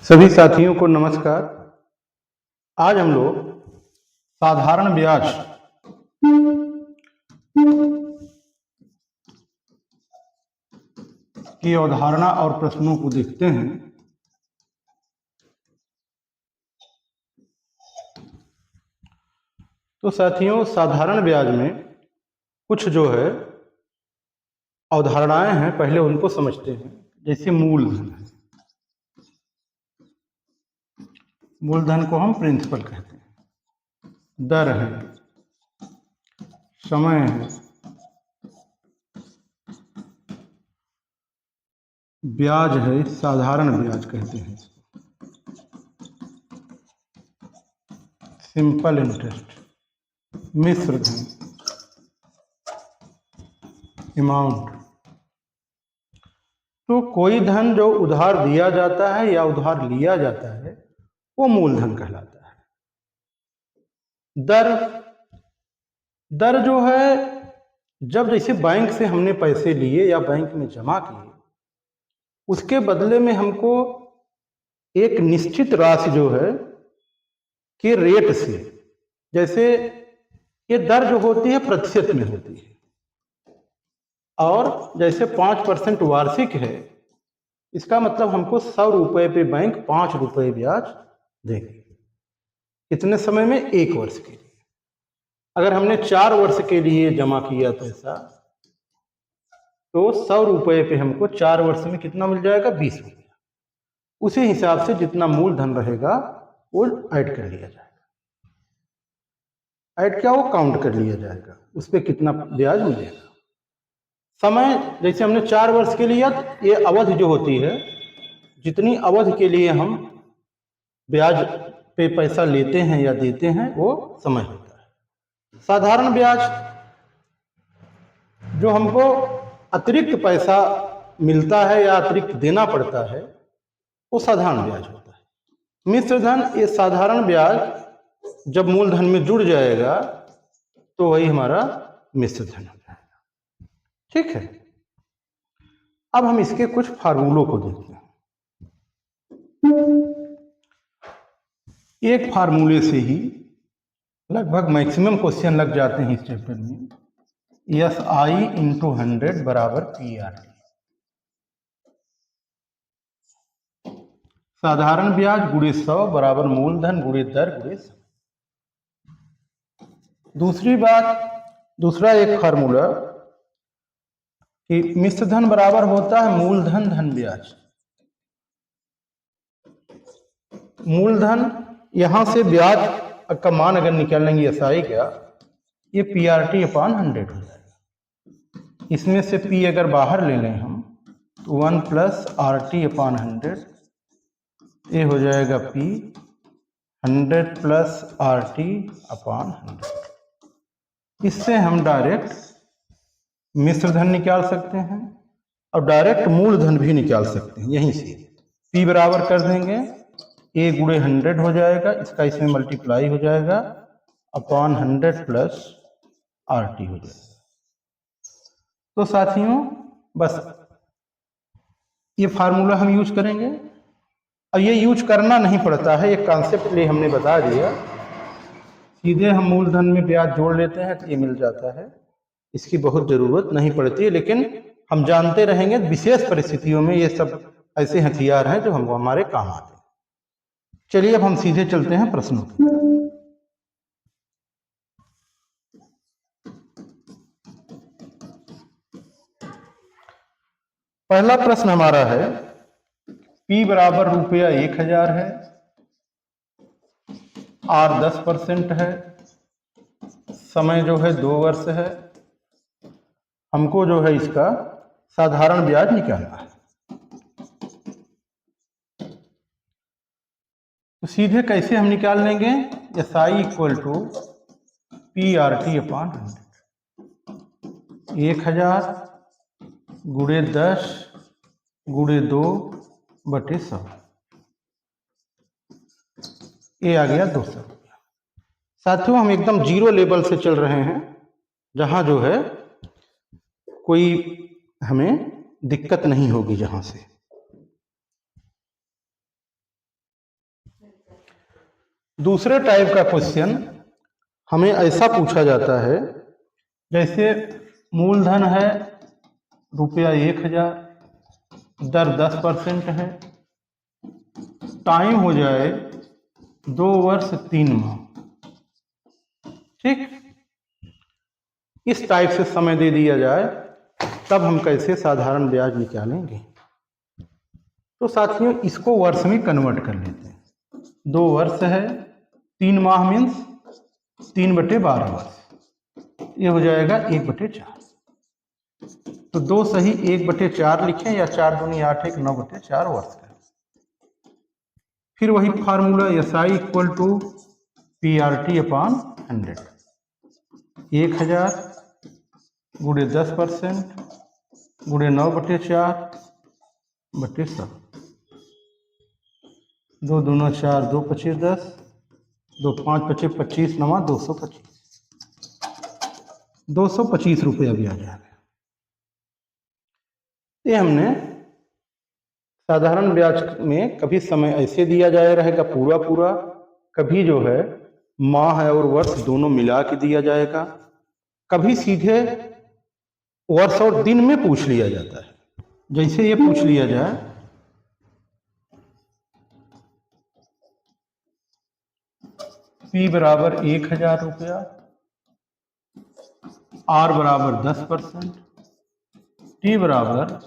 सभी साथियों को नमस्कार। आज हम लोग साधारण ब्याज की अवधारणा और प्रश्नों को देखते हैं। तो साथियों, साधारण ब्याज में कुछ जो है अवधारणाएं हैं, पहले उनको समझते हैं। जैसे मूलधन है, मूलधन को हम प्रिंसिपल कहते हैं। दर है, समय है, ब्याज है, साधारण ब्याज कहते हैं, सिंपल इंटरेस्ट, मिश्र धन, अमाउंट। तो कोई धन जो उधार दिया जाता है या उधार लिया जाता है वो मूलधन कहलाता है। दर जो है, जब जैसे बैंक से हमने पैसे लिए या बैंक में जमा किए, उसके बदले में हमको एक निश्चित राशि जो है के रेट से, जैसे ये दर जो होती है प्रतिशत में होती है, और जैसे 5% वार्षिक है, इसका मतलब हमको 100 रुपये पे बैंक 5 रुपये ब्याज देंगे। कितने समय में? 1 वर्ष के लिए। अगर हमने 4 वर्ष के लिए जमा किया पैसा, तो 100 रुपये पे हमको 4 वर्ष में कितना मिल जाएगा? 20 रुपया। उसी हिसाब से जितना मूलधन रहेगा वो ऐड कर लिया जाएगा। ऐड क्या? वो काउंट कर लिया जाएगा, उस पर कितना ब्याज मिलेगा। समय, जैसे हमने 4 वर्ष के लिए, ये अवधि जो होती है, जितनी अवधि के लिए हम ब्याज पे पैसा लेते हैं या देते हैं, वो समय होता है। साधारण ब्याज जो हमको अतिरिक्त पैसा मिलता है या अतिरिक्त देना पड़ता है, वो साधारण ब्याज होता है। मिश्र धन, ये साधारण ब्याज जब मूलधन में जुड़ जाएगा तो वही हमारा मिश्र धन हो जाएगा। ठीक है, अब हम इसके कुछ फार्मूलों को देखते हैं। एक फार्मूले से ही लगभग मैक्सिमम क्वेश्चन लग जाते हैं इस चैप्टर में। SI × 100 बराबर PRT। साधारण ब्याज गुणे 100 बराबर मूलधन गुणे दर गुणे समय। दूसरी बात, दूसरा एक फार्मूला कि मिश्र धन बराबर होता है मूलधन धन ब्याज। मूलधन, यहां से ब्याज का मान अगर निकाल लेंगे SI का, ये PRT/100 हो जाएगा। इसमें से P अगर बाहर ले लें हम, तो 1 + RT/100, ये हो जाएगा P 100 + RT/100। इससे हम डायरेक्ट मिश्र धन निकाल सकते हैं और डायरेक्ट मूलधन भी निकाल सकते हैं। यहीं से P बराबर कर देंगे, A × 100 हो जाएगा, इसका इसमें मल्टीप्लाई हो जाएगा, /100 + RT हो जाएगा। तो साथियों, बस ये फार्मूला हम यूज करेंगे। अब ये यूज करना नहीं पड़ता है, एक कॉन्सेप्ट लिए हमने बता दिया, सीधे हम मूलधन में ब्याज जोड़ लेते हैं तो ये मिल जाता है। इसकी बहुत जरूरत नहीं पड़ती है, लेकिन हम जानते रहेंगे विशेष परिस्थितियों में ये सब ऐसे हथियार हैं जो हमको हमारे काम आते हैं। चलिए अब हम सीधे चलते हैं प्रश्नों की। पहला प्रश्न हमारा है, P बराबर रुपया 1000 है, R 10% है, समय जो है 2 वर्ष है, हमको जो है इसका साधारण ब्याज निकालना है। तो सीधे कैसे हम निकाल लेंगे? SI = PRT/100। 1000 गुणे 10 गुणे 2/100, ये आ गया 200 रुपया। साथियों, हम एकदम जीरो लेवल से चल रहे हैं, जहां जो है कोई हमें दिक्कत नहीं होगी। जहां से दूसरे टाइप का क्वेश्चन हमें ऐसा पूछा जाता है, जैसे मूलधन है ₹1000, दर 10% है, टाइम हो जाए 2 वर्ष 3 माह। ठीक, इस टाइप से समय दे दिया जाए तब हम कैसे साधारण ब्याज निकालेंगे। तो साथियों इसको वर्ष में कन्वर्ट कर लेते हैं। 2 वर्ष है, 3 माह मीन्स 3/12 वर्ष, ये हो जाएगा 1/4। तो 2 सही 1/4 लिखें या 4 दूनी 8 1 9/4 वर्ष का। फिर वही formula SI equal to PRT upon 100, 1000 गुणे 10% गुणे 9/4/100, 2 दूना 4, 2 पचे 10, 2 5 पचे 25, 9 225, 225 रुपया ब्याज आ गया। ये हमने साधारण ब्याज में कभी समय ऐसे दिया जाए रहेगा पूरा पूरा, कभी जो है माह और वर्ष दोनों मिला के दिया जाएगा, कभी सीधे वर्ष और दिन में पूछ लिया जाता है। जैसे ये पूछ लिया जाए P बराबर 1000 रुपया, R बराबर 10%, T बराबर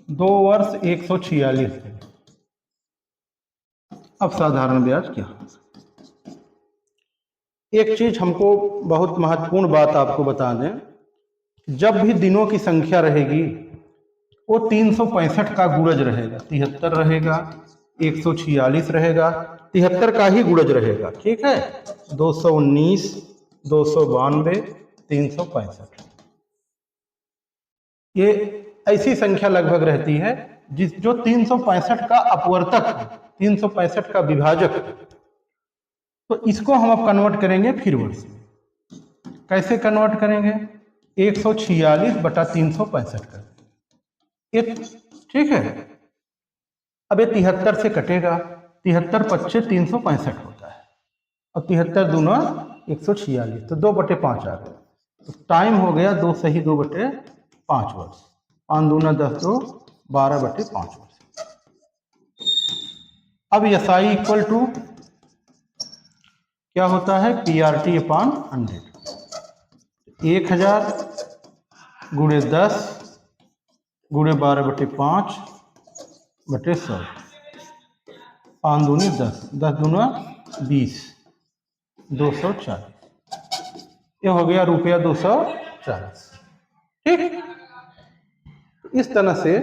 2 वर्ष 146 दिन। अब साधारण ब्याज क्या है? एक चीज हमको बहुत महत्वपूर्ण बात आपको बता दें, जब भी दिनों की संख्या रहेगी वो 365 का गुणज रहेगा, 73 रहेगा, 146 रहेगा, 73 का ही गुणज रहेगा। ठीक है, 219, 292, 365, ये ऐसी संख्या लगभग रहती है जो 365 का अपवर्तक है, 365 का विभाजक है। तो इसको हम अब कन्वर्ट करेंगे फिर वर्ष में। कैसे कन्वर्ट करेंगे? 146/365 कर देंगे। ठीक है, अब ये 73 से कटेगा, 73 पच्चे 365 होता है, और 73 दूना 146, तो 2/5 आ गया। तो टाइम हो गया 2 सही 2/5 वर्ष, 5 दूना 10, 2 12/5 वर्ष। अब SI इक्वल टू क्या होता है? PRT अपॉन 100, 1000 गुणे 10 गुणे 12/5/100, 5 दूनी 10, 10 दूना 20, 240, ये हो गया ₹240। ठीक, इस तरह से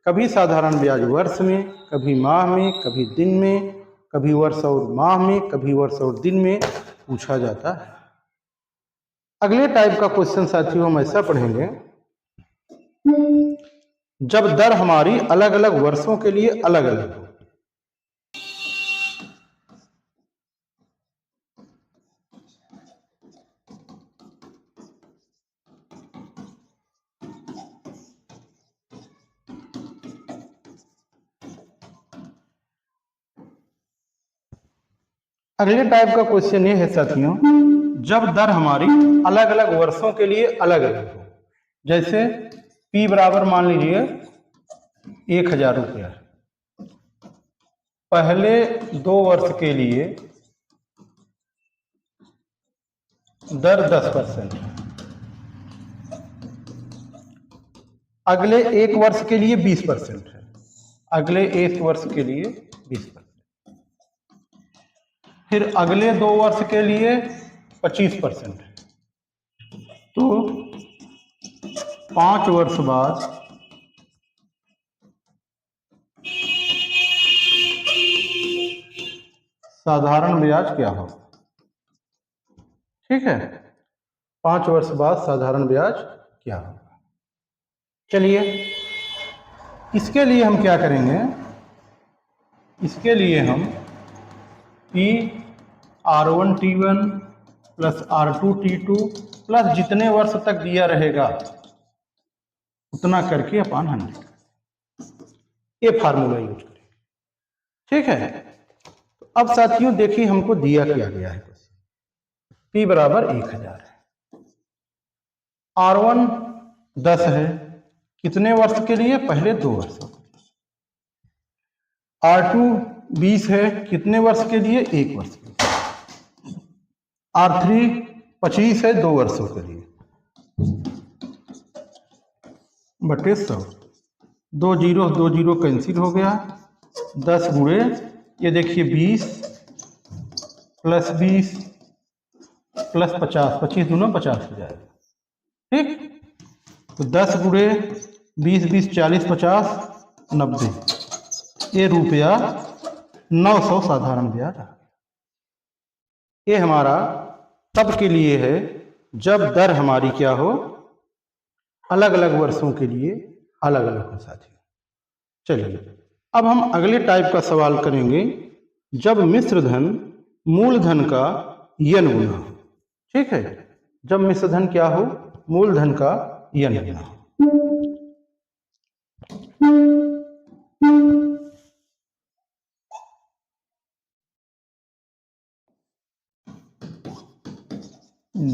कभी साधारण ब्याज वर्ष में, कभी माह में, कभी दिन में, कभी वर्ष और माह में, कभी वर्ष और दिन में पूछा जाता है। अगले टाइप का क्वेश्चन साथियों हम ऐसा पढ़ेंगे, जब दर हमारी अलग अलग वर्षों के लिए अलग अलग हो। अगले टाइप का क्वेश्चन ये है साथियों, जब दर हमारी अलग अलग वर्षों के लिए अलग अलग हो। जैसे P बराबर मान लीजिए 1000 रुपया, पहले 2 वर्ष के लिए दर 10% है, अगले 1 वर्ष के लिए 20% है, अगले 1 वर्ष के लिए 20%, फिर अगले 2 वर्ष के लिए 25% है। तो 5 वर्ष बाद साधारण ब्याज क्या होगा? ठीक है, 5 वर्ष बाद साधारण ब्याज क्या होगा? चलिए इसके लिए हम क्या करेंगे, इसके लिए हम R1T1 प्लस R2T2 प्लस जितने वर्ष तक दिया रहेगा उतना करके अपॉन 100, ये फार्मूला यूज करेंगे। ठीक है, तो अब साथियों देखिए हमको दिया क्या गया है, P बराबर 1000 है, R1 10 है, कितने वर्ष के लिए? पहले 2 वर्षों के लिए। R2 20 है, कितने वर्ष के लिए? 1 वर्ष के लिए। R3 25 है, 2 वर्षों के लिए, बटे 100। 2 जीरो कैंसिल हो गया, 10 गुणे ये देखिए 20 प्लस 20 प्लस 50, 25 दूना 50 हो जाएगा, ठीक। तो 10 गुणे 20 20 40 50 90, ये रुपया 900 साधारण ब्याज। ये हमारा तब के लिए है जब दर हमारी क्या हो, अलग अलग वर्षों के लिए अलग अलग हो साथियों। चलिए अब हम अगले टाइप का सवाल करेंगे, जब मिश्र धन मूलधन का n गुना हो। ठीक है, जब मिश्र धन क्या हो? मूलधन का n गुना हो।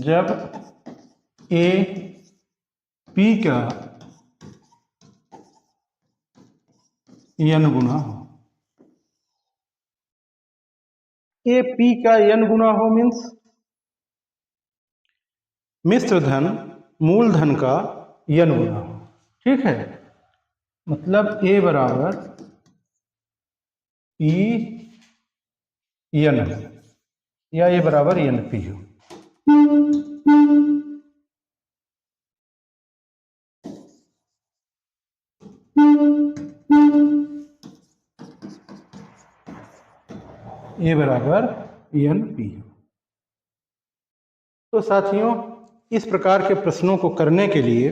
जब A P का n गुना हो, A P का n गुना हो मीन्स मिश्र धन मूलधन का n गुना हो। ठीक है, मतलब A बराबर P n या A बराबर NP हो। A बराबर NP हो। तो साथियों इस प्रकार के प्रश्नों को करने के लिए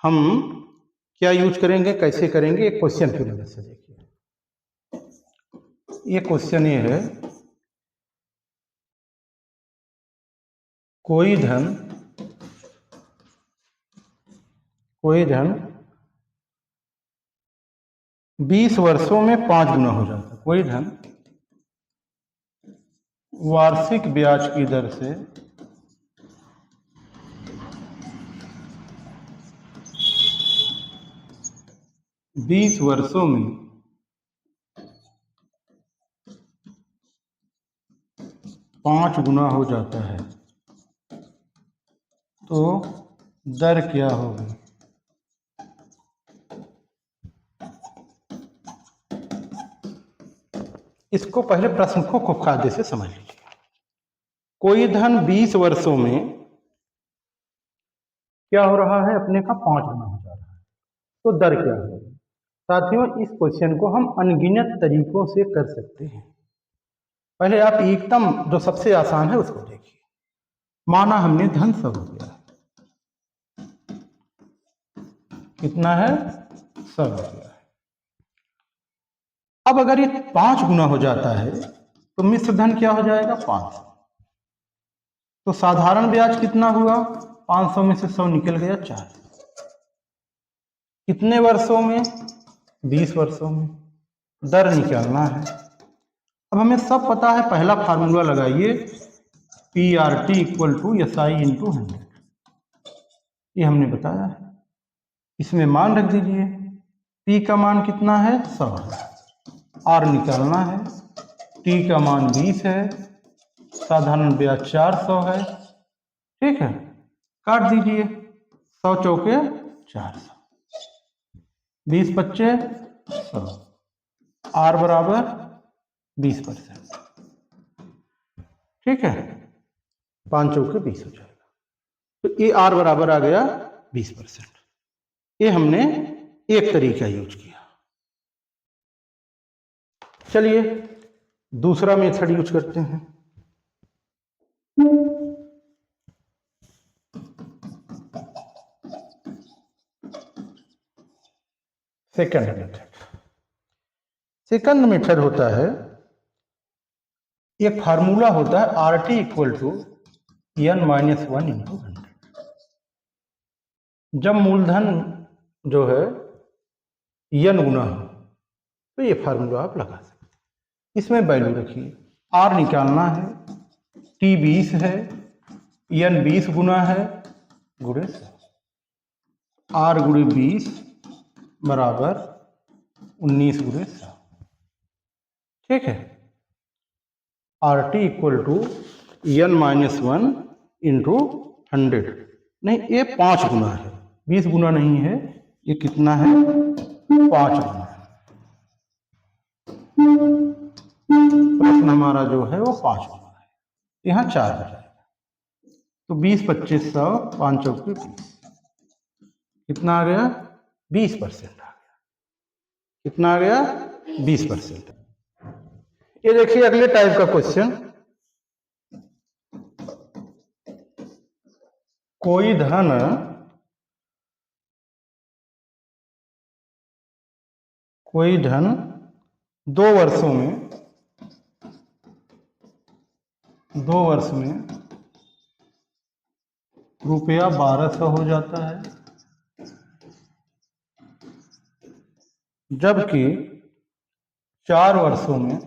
हम क्या यूज करेंगे, कैसे करेंगे? एक क्वेश्चन की मदद से देखिए। ये क्वेश्चन ये है, कोई धन 20 वर्षों में 5 गुना हो जाता है। कोई धन वार्षिक ब्याज की दर से 20 वर्षों में 5 गुना हो जाता है, तो दर क्या होगी? इसको पहले प्रश्न को खूब कायदे से समझ लीजिए। कोई धन 20 वर्षों में क्या हो रहा है? अपने का 5 गुना हो जा रहा है, तो दर क्या होगी? साथियों इस क्वेश्चन को हम अनगिनत तरीकों से कर सकते हैं। पहले आप एकदम जो सबसे आसान है उसको देखिए। माना हमने धन 100 रुपया, कितना है? 100 रुपया। अब अगर ये 5 गुना हो जाता है तो मिश्र धन क्या हो जाएगा? 500। तो साधारण ब्याज कितना हुआ? 500 में से 100 निकल गया 4। कितने वर्षों में? 20 वर्षों में। दर निकालना है। अब हमें सब पता है, पहला फार्मूला लगाइए, PRT equal to SI into 100। ये हमने बताया है, इसमें मान रख दीजिए। P का मान कितना है? 100 है। R निकालना है, T का मान 20 है, साधारण ब्याज 400 है। ठीक है, काट दीजिए, 100 चौके 400, 20 पच्चे 100, R बराबर 20%। ठीक है, 5 चौके 20 हो जाएगा। तो ये R बराबर आ गया 20%। ये हमने एक तरीका यूज किया। चलिए दूसरा मेथड यूज करते हैं। सेकंड मेथड होता है, एक फार्मूला होता है RT equal to n-1 into 100। जब मूलधन जो है n गुना हो तो ये फार्मूला आप लगा सकते हैं। इसमें वैल्यू रखिए, R निकालना है, T 20 है, N 20 गुना है गुणे 100, R गुणे 20 बराबर 19 गुणे 100। ठीक है, RT equal to N-1 into 100, नहीं ये 5 गुना है, 20 गुना नहीं है, ये कितना है 5 गुना है। प्रश्न हमारा जो है वो 5 गुना है, यहाँ 4 हो जाएगा, तो 20 25 100 5 चौके 20, कितना आ गया 20% आ गया, कितना आ गया 20%। ये देखिए अगले टाइप का क्वेश्चन, कोई धन 2 वर्षों में 2 वर्ष में रुपया 1200 हो जाता है, जबकि 4 वर्षों में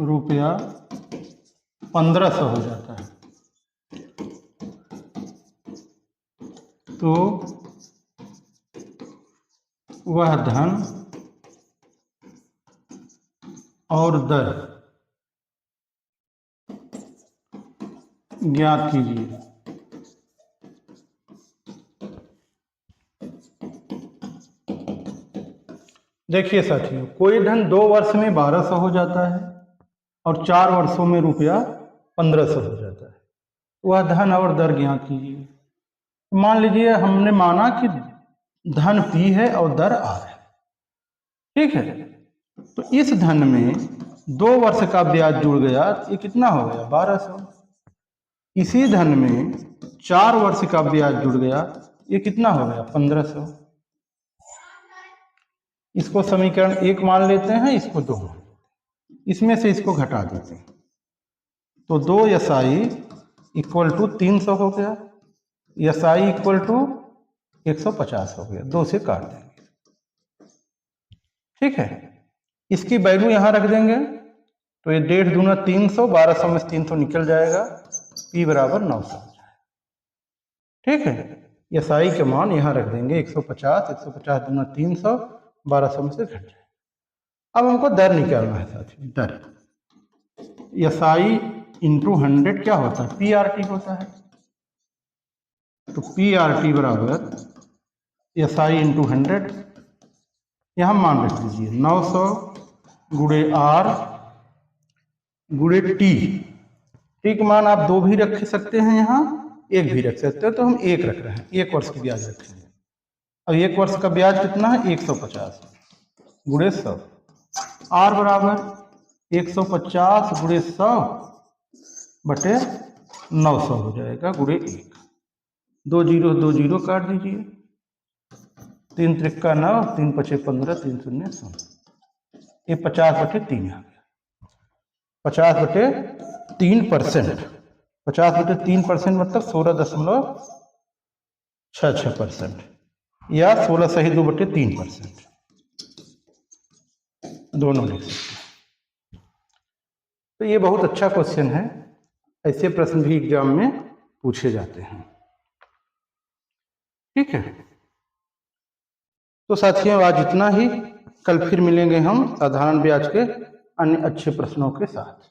रुपया 1500 हो जाता है। तो वह धन और दर ज्ञात कीजिए। देखिए साथियों, कोई धन 2 वर्ष में 1200 हो जाता है और 4 वर्षों में रुपया 1500 हो जाता है, वह धन और दर ज्ञात कीजिए। मान लीजिए हमने माना कि धन P है और दर R है, ठीक है, तो इस धन में 2 वर्ष का ब्याज जुड़ गया, ये कितना हो गया 1200। इसी धन में 4 वर्ष का ब्याज जुड़ गया, ये कितना हो गया 1500। इसको समीकरण 1 मान लेते हैं, इसको 2, इसमें से इसको घटा देते हैं, तो 2 SI इक्वल टू 300 हो गया, SI इक्वल टू 150 हो गया, 2 से काट देंगे, ठीक है। इसकी वैल्यू यहां रख देंगे, तो ये 1.5 दूना 300, 1200 में से 300 निकल जाएगा, P बराबर 900 हो जाएगा, ठीक है। SI के मान यहां रख देंगे 150, 150 दूना 300, 1200 में से घट जाए। अब हमको दर निकालना है साथियों, दर SI इंटू 100 क्या होता है PRT होता है, तो PRT बराबर SI इंटू 100, यहां मान रख दीजिए 900 गुणे R गुणे T। T का मान आप 2 भी रख सकते हैं, यहाँ 1 भी रख सकते हो, तो हम 1 रख रहे हैं, 1 वर्ष की ब्याज रखेंगे। अब 1 वर्ष का ब्याज कितना है 150 गुणे 100, R बराबर 150 गुणे 100 बटे 900 हो जाएगा गुणे 1, 2 जीरो 2 जीरो काट दीजिए, 3 त्रिक्का 9, 3 पचे 15, 3 शून्य 16, ये 50/3 आ गया, 50/3%, 50/3% मतलब 16.66%, या 16 सही 2/3%, दोनों लिख सकते हैं। तो ये बहुत अच्छा क्वेश्चन है, ऐसे प्रश्न भी एग्जाम में पूछे जाते हैं, ठीक है। तो साथियों आज इतना ही, कल फिर मिलेंगे हम साधारण ब्याज के अन्य अच्छे प्रश्नों के साथ।